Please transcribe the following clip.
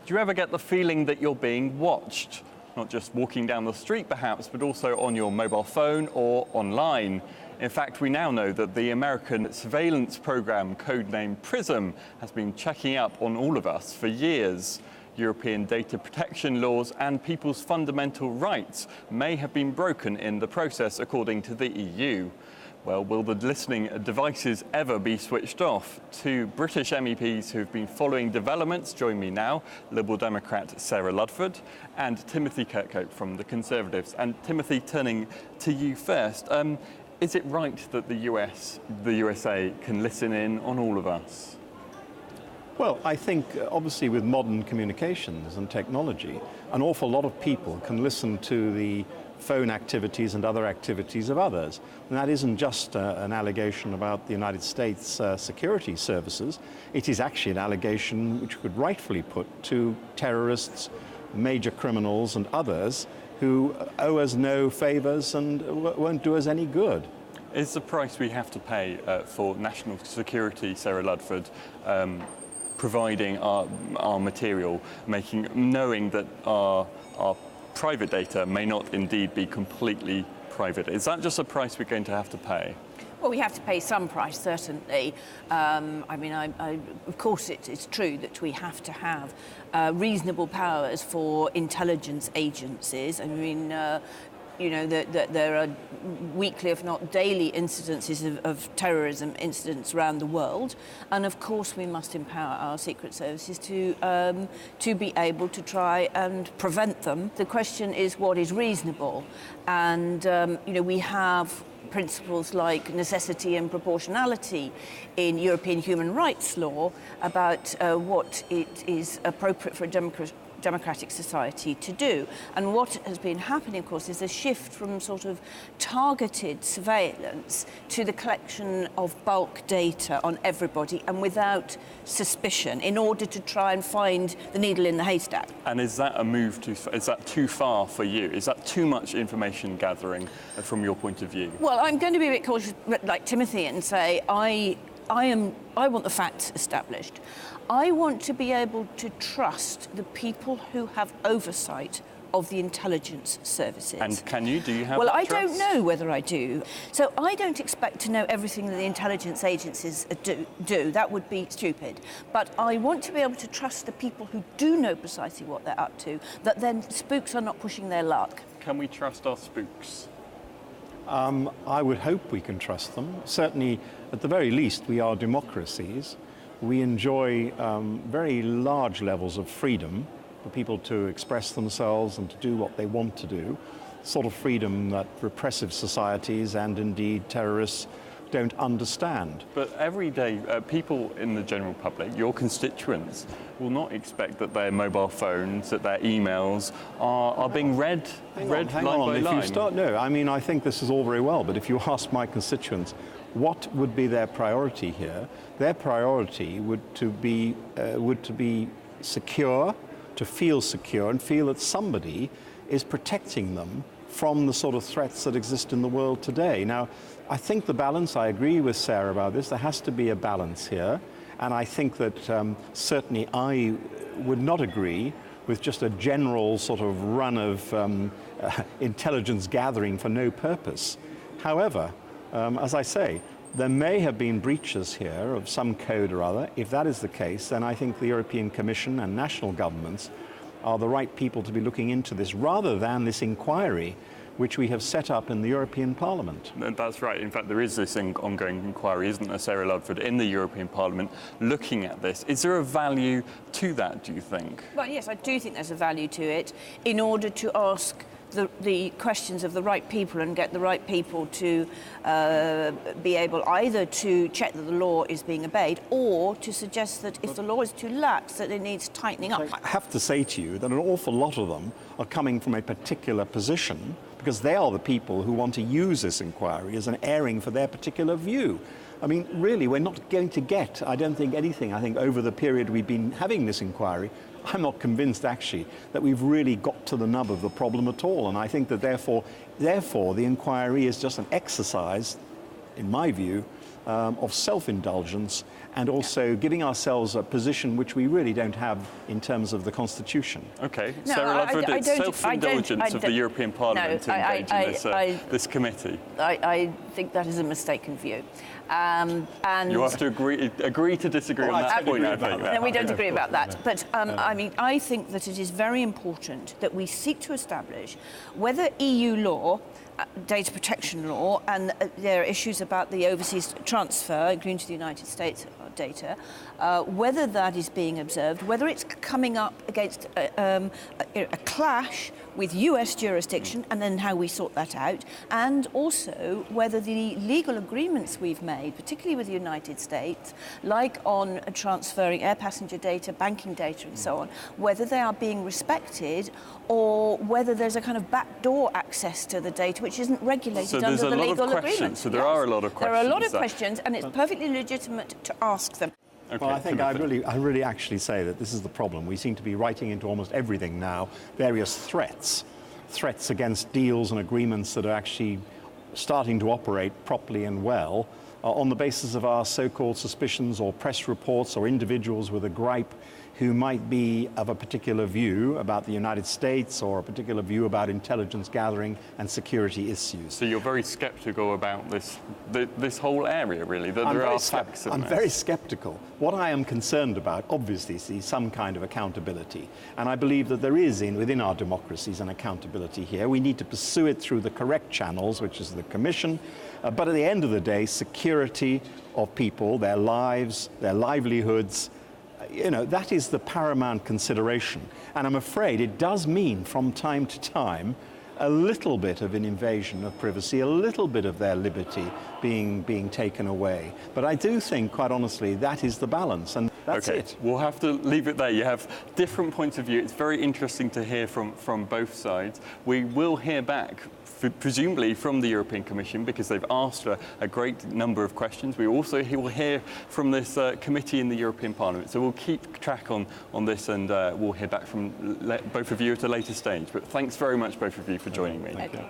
Do you ever get the feeling that you're being watched? Not just walking down the street perhaps, but also on your mobile phone or online. In fact, we now know that the American surveillance program, codenamed PRISM, has been checking up on all of us for years. European data protection laws and people's fundamental rights may have been broken in the process, according to the EU. Well, will the listening devices ever be switched off? Two British MEPs who've been following developments join me now, Liberal Democrat Sarah Ludford and Timothy Kirkhope from the Conservatives. And Timothy, turning to you first, is it right that the USA can listen in on all of us? Well, I think obviously with modern communications and technology, an awful lot of people can listen to the phone activities and other activities of others. And that isn't just an allegation about the United States security services. It is actually an allegation which could rightfully put to terrorists, major criminals and others who owe us no favors and won't do us any good. Is the price we have to pay for national security, Sarah Ludford, providing our material, knowing that our private data may not indeed be completely private? Is that just a price we're going to have to pay? Well, we have to pay some price, certainly. Of course, it's true that we have to have reasonable powers for intelligence agencies. That there are weekly, if not daily, incidences of terrorism incidents around the world, and of course we must empower our secret services to be able to try and prevent them. The question is what is reasonable, and we have principles like necessity and proportionality in European human rights law about what it is appropriate for a democratic society to do. And what has been happening, of course, is a shift from sort of targeted surveillance to the collection of bulk data on everybody and without suspicion in order to try and find the needle in the haystack. And is that a move is that too far for you? Is that too much information gathering from your point of view? Well, I'm going to be a bit cautious, like Timothy, and say I want the facts established. I want to be able to trust the people who have oversight of the intelligence services. And can you? Do you have Well, that I trust? don't know whether I do. So I don't expect to know everything that the intelligence agencies do. That would be stupid. But I want to be able to trust the people who do know precisely what they're up to, that then spooks are not pushing their luck. Can we trust our spooks? I would hope we can trust them. Certainly, at the very least, we are democracies. We enjoy very large levels of freedom for people to express themselves and to do what they want to do, sort of freedom that repressive societies and indeed terrorists don't understand. But every day, people in the general public, your constituents, will not expect that their mobile phones, that their emails are being read line by line. I think this is all very well, but if you ask my constituents, what would be their priority here? Their priority would to be secure, to feel secure and feel that somebody is protecting them from the sort of threats that exist in the world today. Now, I think the balance, I agree with Sarah about this, there has to be a balance here. And I think that certainly I would not agree with just a general sort of run of intelligence gathering for no purpose. However, as I say, there may have been breaches here of some code or other. If that is the case, then I think the European Commission and national governments are the right people to be looking into this, rather than this inquiry which we have set up in the European Parliament. That's right. In fact, there is this ongoing inquiry, isn't there, Sarah Ludford, in the European Parliament looking at this. Is there a value to that, do you think? Well, yes, I do think there's a value to it in order to ask the questions of the right people and get the right people to be able either to check that the law is being obeyed or to suggest that if the law is too lax, that it needs tightening up. I have to say to you that an awful lot of them are coming from a particular position because they are the people who want to use this inquiry as an airing for their particular view. I mean, really, we're not going to get, I don't think, anything. I think over the period we've been having this inquiry, I'm not convinced, actually, that we've really got to the nub of the problem at all. And I think that therefore the inquiry is just an exercise, in my view, of self-indulgence and also giving ourselves a position which we really don't have in terms of the Constitution. Okay, No, Sarah Ludford, it's I self-indulgence of the don't- European Parliament No, to engage in this committee. I think that is a mistaken view. And You have to agree to disagree on that point, I think. No, we don't agree about that. But I mean, I think that it is very important that we seek to establish whether EU law, data protection law, and there are issues about the overseas transfer, including to the United States data, whether that is being observed, whether it's coming up against a clash with US jurisdiction, and then how we sort that out, and also whether the legal agreements we've made, particularly with the United States, like on transferring air passenger data, banking data and so on, whether they are being respected or whether there's a kind of backdoor access to the data which isn't regulated under the legal agreements. So there are a lot of questions. There are a lot of questions, and it's perfectly legitimate to ask them. Okay, well, I think I really actually say that this is the problem. We seem to be writing into almost everything now various threats against deals and agreements that are actually starting to operate properly and well on the basis of our so-called suspicions or press reports or individuals with a gripe who might be of a particular view about the United States or a particular view about intelligence gathering and security issues. So you're very sceptical about this whole area, really, that there are facts in this. I'm very sceptical. What I am concerned about, obviously, is some kind of accountability. And I believe that there is, within our democracies, an accountability here. We need to pursue it through the correct channels, which is the Commission. But at the end of the day, security of people, their lives, their livelihoods, that is the paramount consideration. And I'm afraid it does mean from time to time a little bit of an invasion of privacy, a little bit of their liberty being taken away. But I do think, quite honestly, that is the balance, and that's it. We'll have to leave it there. You have different points of view. It's very interesting to hear from both sides. We will hear back presumably from the European Commission, because they've asked a great number of questions. We also will hear from this committee in the European Parliament. So we'll keep track on this, and we'll hear back from both of you at a later stage. But thanks very much, both of you, for joining me. Okay.